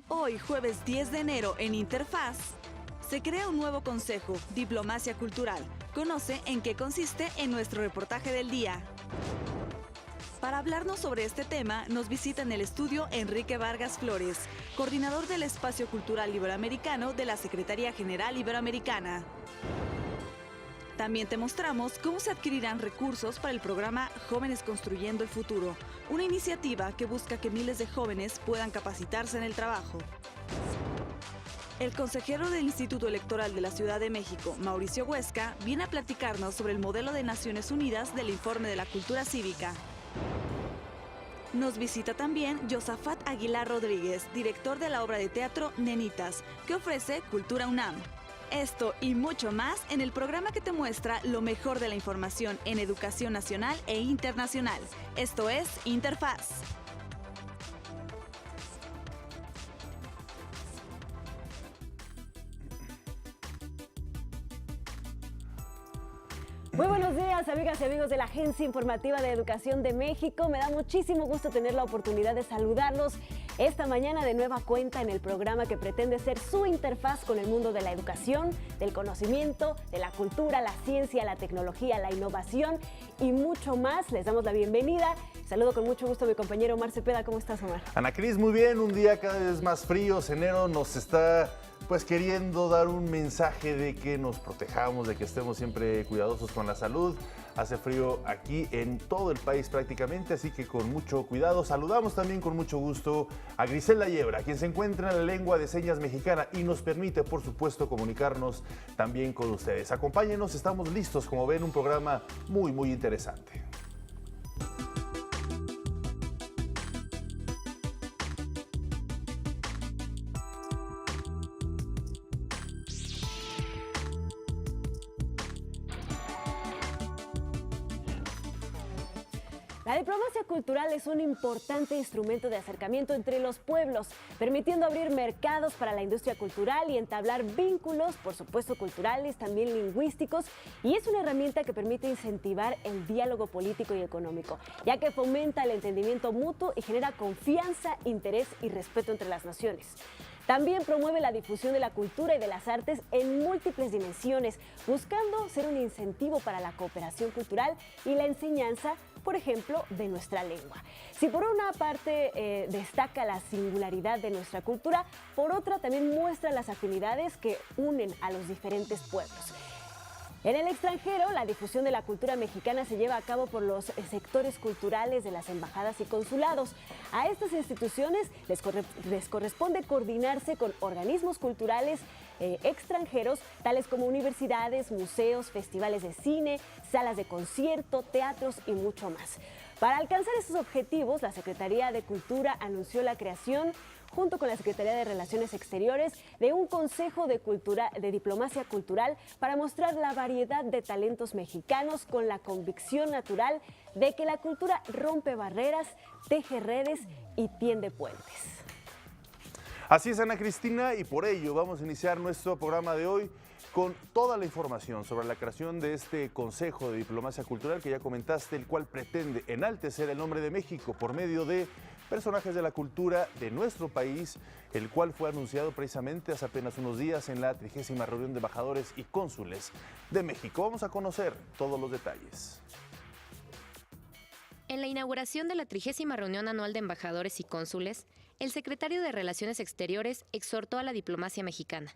Hoy, jueves 10 de enero, en Interfaz, se crea un nuevo consejo, Diplomacia Cultural. Conoce en qué consiste en nuestro reportaje del día. Para hablarnos sobre este tema, nos visita en el estudio Enrique Vargas Flores, coordinador del Espacio Cultural Iberoamericano de la Secretaría General Iberoamericana. También te mostramos cómo se adquirirán recursos para el programa Jóvenes Construyendo el Futuro, una iniciativa que busca que miles de jóvenes puedan capacitarse en el trabajo. El consejero del Instituto Electoral de la Ciudad de México, Mauricio Huesca, viene a platicarnos sobre el modelo de Naciones Unidas del Informe de la Cultura Cívica. Nos visita también Josafat Aguilar Rodríguez, director de la obra de teatro Nenitas, que ofrece Cultura UNAM. Esto y mucho más en el programa que te muestra lo mejor de la información en educación nacional e internacional. Esto es Interfaz. Muy buenos días, amigas y amigos de la Agencia Informativa de Educación de México. Me da muchísimo gusto tener la oportunidad de saludarlos esta mañana de nueva cuenta en el programa que pretende ser su interfaz con el mundo de la educación, del conocimiento, de la cultura, la ciencia, la tecnología, la innovación y mucho más. Les damos la bienvenida. Saludo con mucho gusto a mi compañero Omar Cepeda. ¿Cómo estás, Omar? Ana Cris, muy bien. Un día cada vez más frío. Enero nos está queriendo dar un mensaje de que nos protejamos, de que estemos siempre cuidadosos con la salud. Hace frío aquí en todo el país prácticamente, así que con mucho cuidado. Saludamos también con mucho gusto a Griselda Yebra, quien se encuentra en la lengua de señas mexicana y nos permite, por supuesto, comunicarnos también con ustedes. Acompáñenos, estamos listos, como ven, un programa muy, muy interesante. La diplomacia cultural es un importante instrumento de acercamiento entre los pueblos, permitiendo abrir mercados para la industria cultural y entablar vínculos, por supuesto culturales, también lingüísticos, y es una herramienta que permite incentivar el diálogo político y económico, ya que fomenta el entendimiento mutuo y genera confianza, interés y respeto entre las naciones. También promueve la difusión de la cultura y de las artes en múltiples dimensiones, buscando ser un incentivo para la cooperación cultural y la enseñanza, por ejemplo, de nuestra lengua. Si por una parte destaca la singularidad de nuestra cultura, por otra también muestra las afinidades que unen a los diferentes pueblos. En el extranjero, la difusión de la cultura mexicana se lleva a cabo por los sectores culturales de las embajadas y consulados. A estas instituciones les corresponde coordinarse con organismos culturales extranjeros, tales como universidades, museos, festivales de cine, salas de concierto, teatros y mucho más. Para alcanzar esos objetivos, la Secretaría de Cultura anunció la creación, junto con la Secretaría de Relaciones Exteriores, de un Consejo de Diplomacia Cultural para mostrar la variedad de talentos mexicanos con la convicción natural de que la cultura rompe barreras, teje redes y tiende puentes. Así es, Ana Cristina, y por ello vamos a iniciar nuestro programa de hoy con toda la información sobre la creación de este Consejo de Diplomacia Cultural que ya comentaste, el cual pretende enaltecer el nombre de México por medio de personajes de la cultura de nuestro país, el cual fue anunciado precisamente hace apenas unos días en la 30ª reunión de embajadores y cónsules de México. Vamos a conocer todos los detalles. En la inauguración de la 30ª reunión anual de embajadores y cónsules, el secretario de Relaciones Exteriores exhortó a la diplomacia mexicana.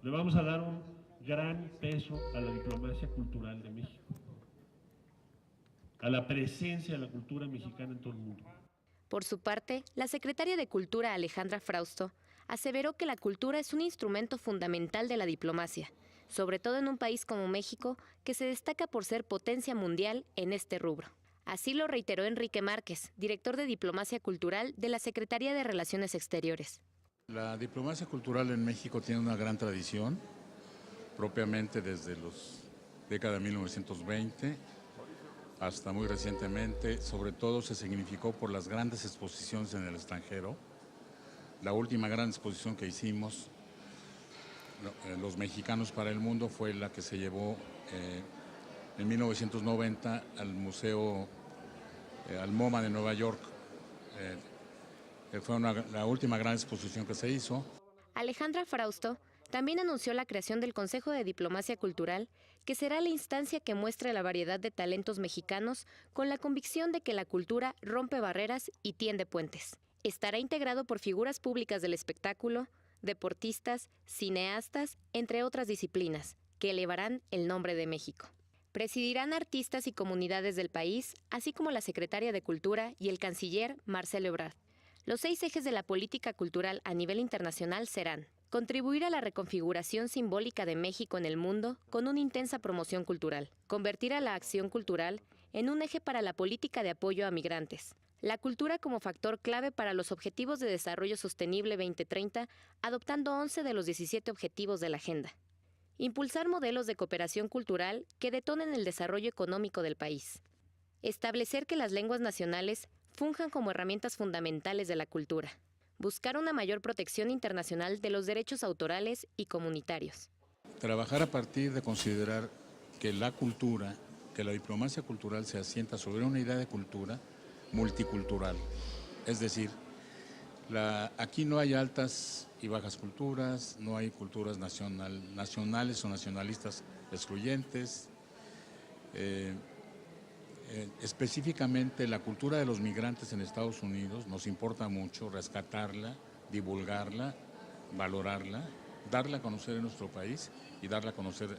Le vamos a dar un gran peso a la diplomacia cultural de México, a la presencia de la cultura mexicana en todo el mundo. Por su parte, la secretaria de Cultura, Alejandra Frausto, aseveró que la cultura es un instrumento fundamental de la diplomacia, sobre todo en un país como México, que se destaca por ser potencia mundial en este rubro. Así lo reiteró Enrique Márquez, director de Diplomacia Cultural de la Secretaría de Relaciones Exteriores. La diplomacia cultural en México tiene una gran tradición, propiamente desde los décadas de 1920 hasta muy recientemente. Sobre todo se significó por las grandes exposiciones en el extranjero. La última gran exposición que hicimos, los mexicanos para el mundo, fue la que se llevó en 1990 al Museo, al MoMA de Nueva York. Fue la última gran exposición que se hizo. Alejandra Frausto también anunció la creación del Consejo de Diplomacia Cultural, que será la instancia que muestre la variedad de talentos mexicanos con la convicción de que la cultura rompe barreras y tiende puentes. Estará integrado por figuras públicas del espectáculo, deportistas, cineastas, entre otras disciplinas, que elevarán el nombre de México. Presidirán artistas y comunidades del país, así como la secretaria de Cultura y el canciller Marcelo Ebrard. Los 6 ejes de la política cultural a nivel internacional serán: contribuir a la reconfiguración simbólica de México en el mundo con una intensa promoción cultural, convertir a la acción cultural en un eje para la política de apoyo a migrantes, la cultura como factor clave para los Objetivos de Desarrollo Sostenible 2030, adoptando 11 de los 17 objetivos de la agenda. Impulsar modelos de cooperación cultural que detonen el desarrollo económico del país. Establecer que las lenguas nacionales funjan como herramientas fundamentales de la cultura. Buscar una mayor protección internacional de los derechos autorales y comunitarios. Trabajar a partir de considerar que la cultura, que la diplomacia cultural se asienta sobre una idea de cultura multicultural. Es decir, aquí no hay altas y bajas culturas, no hay culturas nacionales o nacionalistas excluyentes. Específicamente la cultura de los migrantes en Estados Unidos nos importa mucho rescatarla, divulgarla, valorarla, darla a conocer en nuestro país y darla a conocer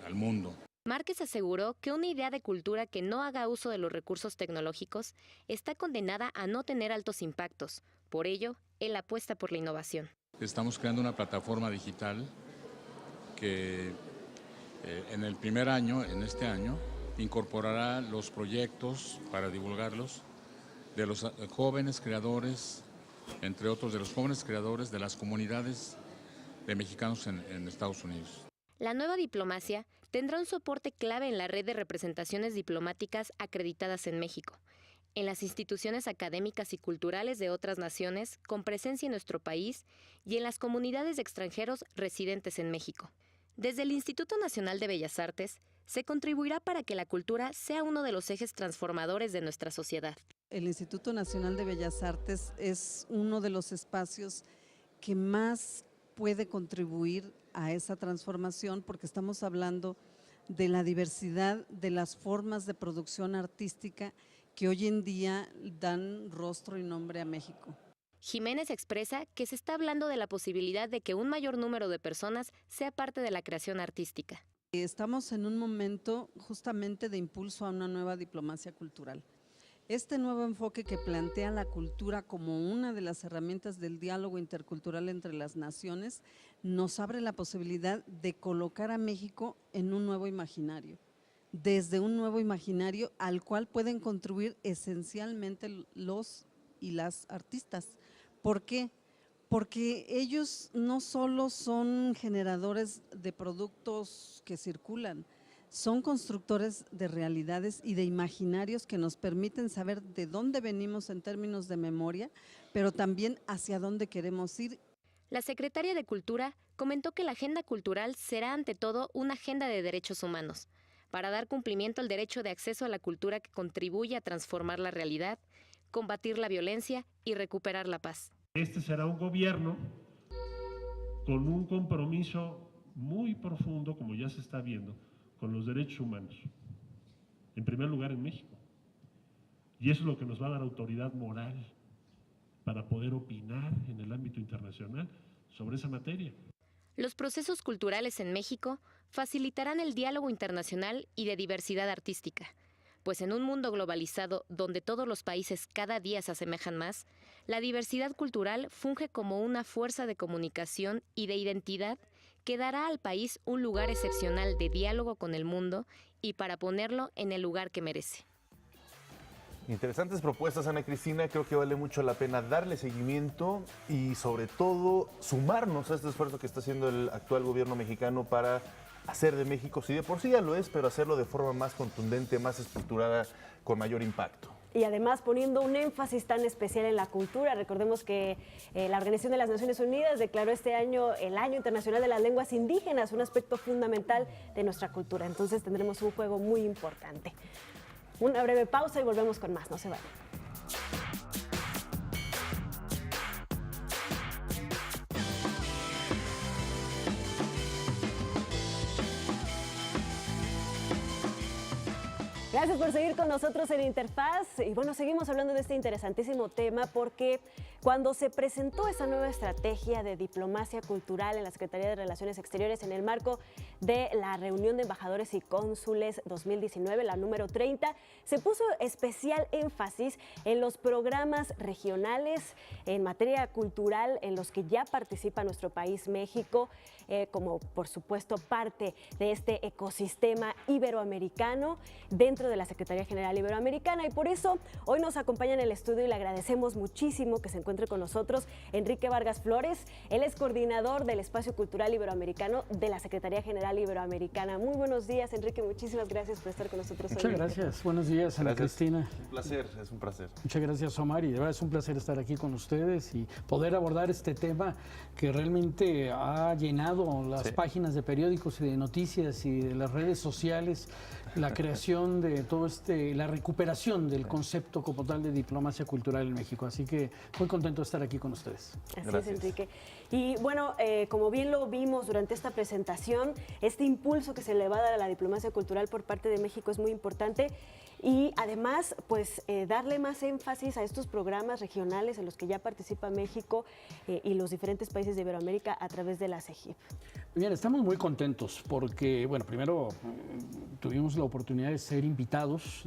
al mundo. Márquez aseguró que una idea de cultura que no haga uso de los recursos tecnológicos está condenada a no tener altos impactos. Por ello, él apuesta por la innovación. Estamos creando una plataforma digital que en el primer año, en este año, incorporará los proyectos para divulgarlos de los jóvenes creadores, entre otros de los jóvenes creadores de las comunidades de mexicanos en Estados Unidos. La nueva diplomacia tendrá un soporte clave en la red de representaciones diplomáticas acreditadas en México, en las instituciones académicas y culturales de otras naciones con presencia en nuestro país y en las comunidades de extranjeros residentes en México. Desde el Instituto Nacional de Bellas Artes, se contribuirá para que la cultura sea uno de los ejes transformadores de nuestra sociedad. El Instituto Nacional de Bellas Artes es uno de los espacios que más puede contribuir a esa transformación, porque estamos hablando de la diversidad de las formas de producción artística que hoy en día dan rostro y nombre a México. Jiménez expresa que se está hablando de la posibilidad de que un mayor número de personas sea parte de la creación artística. Estamos en un momento justamente de impulso a una nueva diplomacia cultural. Este nuevo enfoque que plantea la cultura como una de las herramientas del diálogo intercultural entre las naciones nos abre la posibilidad de colocar a México en un nuevo imaginario, desde un nuevo imaginario al cual pueden contribuir esencialmente los y las artistas. ¿Por qué? Porque ellos no solo son generadores de productos que circulan, son constructores de realidades y de imaginarios que nos permiten saber de dónde venimos en términos de memoria, pero también hacia dónde queremos ir. La secretaria de Cultura comentó que la agenda cultural será ante todo una agenda de derechos humanos, para dar cumplimiento al derecho de acceso a la cultura que contribuye a transformar la realidad, combatir la violencia y recuperar la paz. Este será un gobierno con un compromiso muy profundo, como ya se está viendo, con los derechos humanos, en primer lugar en México. Y eso es lo que nos va a dar autoridad moral para poder opinar en el ámbito internacional sobre esa materia. Los procesos culturales en México facilitarán el diálogo internacional y de diversidad artística, pues en un mundo globalizado donde todos los países cada día se asemejan más, la diversidad cultural funge como una fuerza de comunicación y de identidad que dará al país un lugar excepcional de diálogo con el mundo y para ponerlo en el lugar que merece. Interesantes propuestas, Ana Cristina. Creo que vale mucho la pena darle seguimiento y sobre todo sumarnos a este esfuerzo que está haciendo el actual gobierno mexicano para hacer de México, si de por sí ya lo es, pero hacerlo de forma más contundente, más estructurada, con mayor impacto. Y además poniendo un énfasis tan especial en la cultura. Recordemos que la Organización de las Naciones Unidas declaró este año el Año Internacional de las Lenguas Indígenas, un aspecto fundamental de nuestra cultura. Entonces tendremos un juego muy importante. Una breve pausa y volvemos con más, no se vayan. Gracias por seguir con nosotros en Interfaz. Y bueno, seguimos hablando de este interesantísimo tema porque cuando se presentó esa nueva estrategia de diplomacia cultural en la Secretaría de Relaciones Exteriores en el marco de la reunión de embajadores y cónsules 2019, la número 30, se puso especial énfasis en los programas regionales en materia cultural en los que ya participa nuestro país, México, como por supuesto parte de este ecosistema iberoamericano dentro de la Secretaría General Iberoamericana, y por eso hoy nos acompaña en el estudio y le agradecemos muchísimo que se encuentre con nosotros Enrique Vargas Flores. Él es coordinador del Espacio Cultural Iberoamericano de la Secretaría General Iberoamericana. Muy buenos días, Enrique, muchísimas gracias por estar con nosotros hoy. Muchas gracias, buenos días, Ana Cristina. Un placer, es un placer. Muchas gracias, Omar, y de verdad es un placer estar aquí con ustedes y poder abordar este tema que realmente ha llenado las páginas de periódicos y de noticias y de las redes sociales, la creación de todo la recuperación del concepto como tal de diplomacia cultural en México. Así que muy contento de estar aquí con ustedes. Así es, Enrique. Y bueno, como bien lo vimos durante esta presentación, este impulso que se le va a dar a la diplomacia cultural por parte de México es muy importante. Y además, pues darle más énfasis a estos programas regionales en los que ya participa México y los diferentes países de Iberoamérica a través de la CEGIP. Bien, estamos muy contentos porque, bueno, primero tuvimos la oportunidad de ser invitados,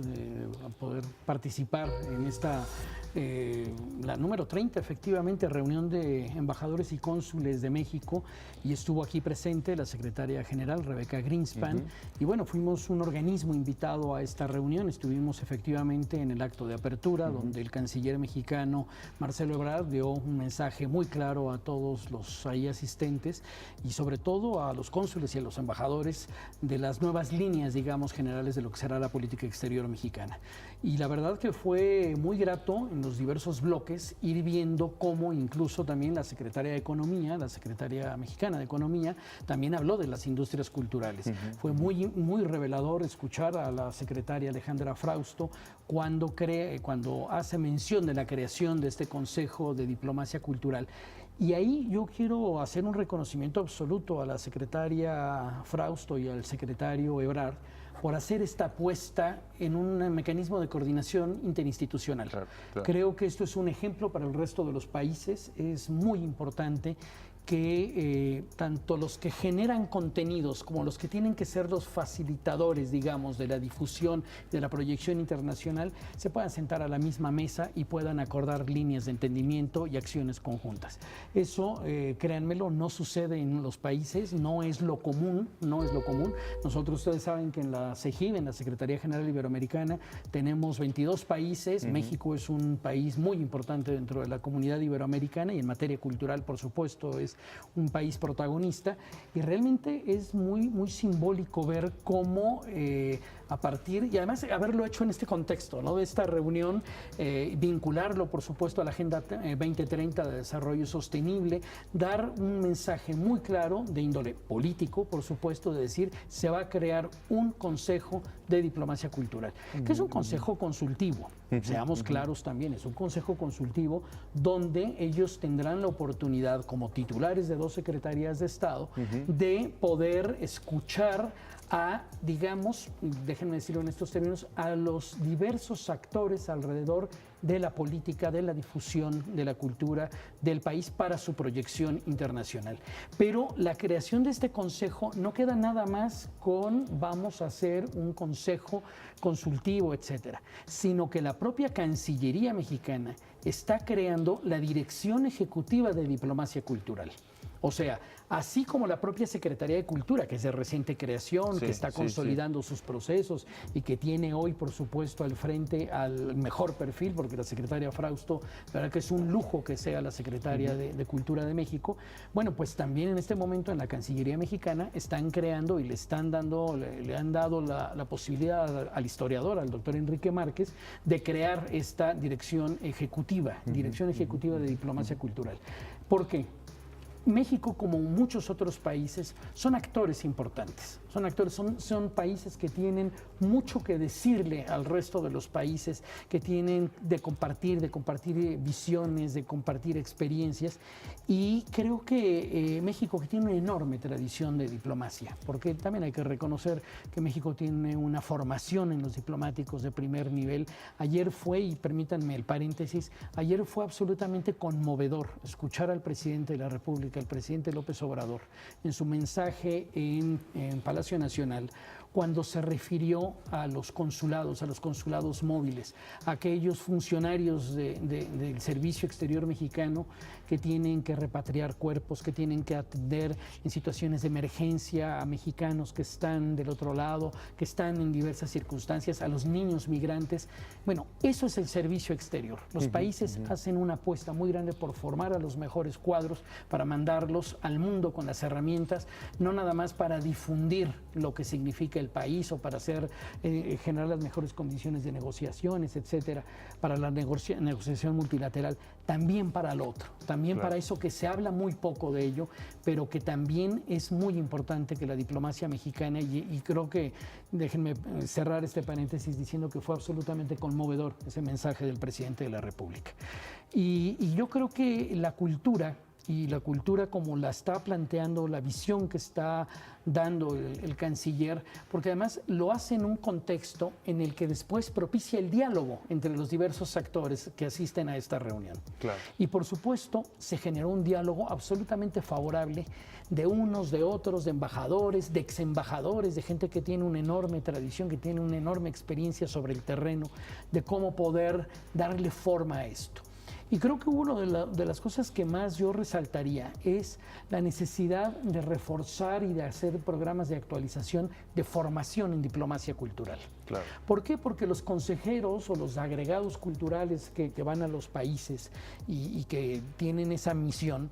a poder participar en esta, la número 30, efectivamente, reunión de embajadores y cónsules de México, y estuvo aquí presente la secretaria general, Rebeca Greenspan, y bueno, fuimos un organismo invitado a esta reunión. Estuvimos efectivamente en el acto de apertura, donde el canciller mexicano Marcelo Ebrard dio un mensaje muy claro a todos los ahí asistentes y sobre todo a los cónsules y a los embajadores de las nuevas líneas, digamos, generales de lo que será la política exterior mexicana. Y la verdad que fue muy grato en los diversos bloques ir viendo cómo incluso también la secretaria de Economía, la secretaria mexicana de Economía, también habló de las industrias culturales. Fue muy revelador escuchar a la secretaria Alejandra Frausto cuando hace mención de la creación de este Consejo de Diplomacia Cultural. Y ahí yo quiero hacer un reconocimiento absoluto a la secretaria Frausto y al secretario Ebrard por hacer esta apuesta en un mecanismo de coordinación interinstitucional. Claro. Creo que esto es un ejemplo para el resto de los países. Es muy importante que tanto los que generan contenidos como los que tienen que ser los facilitadores, digamos, de la difusión, de la proyección internacional, se puedan sentar a la misma mesa y puedan acordar líneas de entendimiento y acciones conjuntas. Eso, créanmelo, no sucede en los países, no es lo común, no es lo común. Nosotros, ustedes saben que en la CEGIB, en la Secretaría General Iberoamericana, tenemos 22 países. México es un país muy importante dentro de la comunidad iberoamericana y en materia cultural, por supuesto, es un país protagonista, y realmente es muy simbólico ver cómo a partir, y además haberlo hecho en este contexto, ¿no?, de esta reunión, vincularlo por supuesto a la Agenda 2030 de Desarrollo Sostenible, dar un mensaje muy claro de índole político, por supuesto, de decir, se va a crear un Consejo de Diplomacia Cultural, que es un consejo consultivo. Seamos claros también, es un consejo consultivo donde ellos tendrán la oportunidad, como titulares de 2 secretarías de Estado, de poder escuchar a, digamos, déjenme decirlo en estos términos, a los diversos actores alrededor de la política, de la difusión de la cultura del país para su proyección internacional. Pero la creación de este consejo no queda nada más con vamos a hacer un consejo consultivo, etcétera, sino que la propia Cancillería mexicana está creando la Dirección Ejecutiva de Diplomacia Cultural. O sea, así como la propia Secretaría de Cultura, que es de reciente creación, que está consolidando sus procesos y que tiene hoy, por supuesto, al frente al mejor perfil, porque la secretaria Frausto, la verdad que es un lujo que sea la secretaria de Cultura de México. Bueno, pues también en este momento en la Cancillería mexicana están creando y le han dado la posibilidad al historiador, al doctor Enrique Márquez, de crear esta Dirección Ejecutiva de Diplomacia Cultural. ¿Por qué? México, como muchos otros países, son actores importantes. Son países que tienen mucho que decirle al resto de los países, que tienen de compartir visiones, de compartir experiencias. Y creo que México, que tiene una enorme tradición de diplomacia, porque también hay que reconocer que México tiene una formación en los diplomáticos de primer nivel. Ayer fue, y permítanme el paréntesis, ayer fue absolutamente conmovedor escuchar al presidente de la República, el presidente López Obrador, en su mensaje en Palacio Nacional, cuando se refirió a los consulados móviles, a aquellos funcionarios del Servicio Exterior Mexicano que tienen que repatriar cuerpos, que tienen que atender en situaciones de emergencia a mexicanos que están del otro lado, que están en diversas circunstancias, a los niños migrantes. Bueno, eso es el servicio exterior. Los países hacen una apuesta muy grande por formar a los mejores cuadros, para mandarlos al mundo con las herramientas, no nada más para difundir lo que significa el país o para generar las mejores condiciones de negociaciones, etcétera, para la negociación multilateral, también para el otro, también para eso que se habla muy poco de ello, pero que también es muy importante que la diplomacia mexicana, y creo que, déjenme cerrar este paréntesis diciendo que fue absolutamente conmovedor ese mensaje del presidente de la República. Y yo creo que la cultura como la está planteando, la visión que está dando el canciller, porque además lo hace en un contexto en el que después propicia el diálogo entre los diversos actores que asisten a esta reunión. Claro. Y por supuesto se generó un diálogo absolutamente favorable de unos, de otros, de embajadores, de exembajadores, de gente que tiene una enorme tradición, que tiene una enorme experiencia sobre el terreno, de cómo poder darle forma a esto. Y creo que una de las cosas que más yo resaltaría es la necesidad de reforzar y de hacer programas de actualización, de formación en diplomacia cultural. Claro. ¿Por qué? Porque los consejeros o los agregados culturales que van a los países y que tienen esa misión,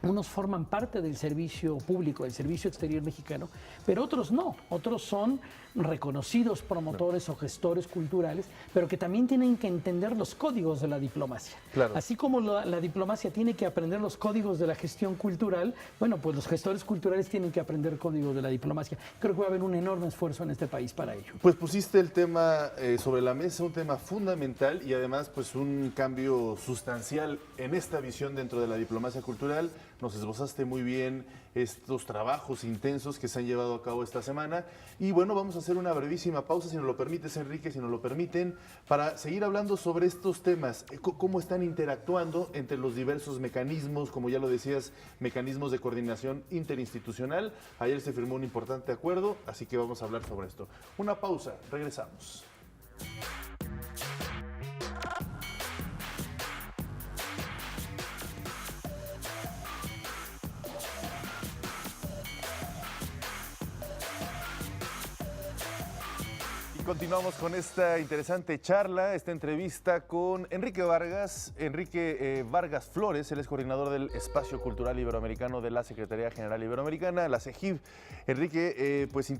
unos forman parte del servicio público, del servicio exterior mexicano, pero otros no. Otros son reconocidos promotores o gestores culturales, pero que también tienen que entender los códigos de la diplomacia. Claro. Así como la diplomacia tiene que aprender los códigos de la gestión cultural, bueno, pues los gestores culturales tienen que aprender códigos de la diplomacia. Creo que va a haber un enorme esfuerzo en este país para ello. Pues pusiste el tema sobre la mesa, un tema fundamental y además pues un cambio sustancial en esta visión dentro de la diplomacia cultural. Nos esbozaste muy bien estos trabajos intensos que se han llevado a cabo esta semana. Y bueno, vamos a hacer una brevísima pausa, si nos lo permites, Enrique, si nos lo permiten, para seguir hablando sobre estos temas, cómo están interactuando entre los diversos mecanismos, como ya lo decías, mecanismos de coordinación interinstitucional. Ayer se firmó un importante acuerdo, así que vamos a hablar sobre esto. Una pausa, regresamos. Continuamos con esta interesante charla, esta entrevista con Enrique Vargas Flores, él es coordinador del Espacio Cultural Iberoamericano de la Secretaría General Iberoamericana, la CEGIB. Enrique, pues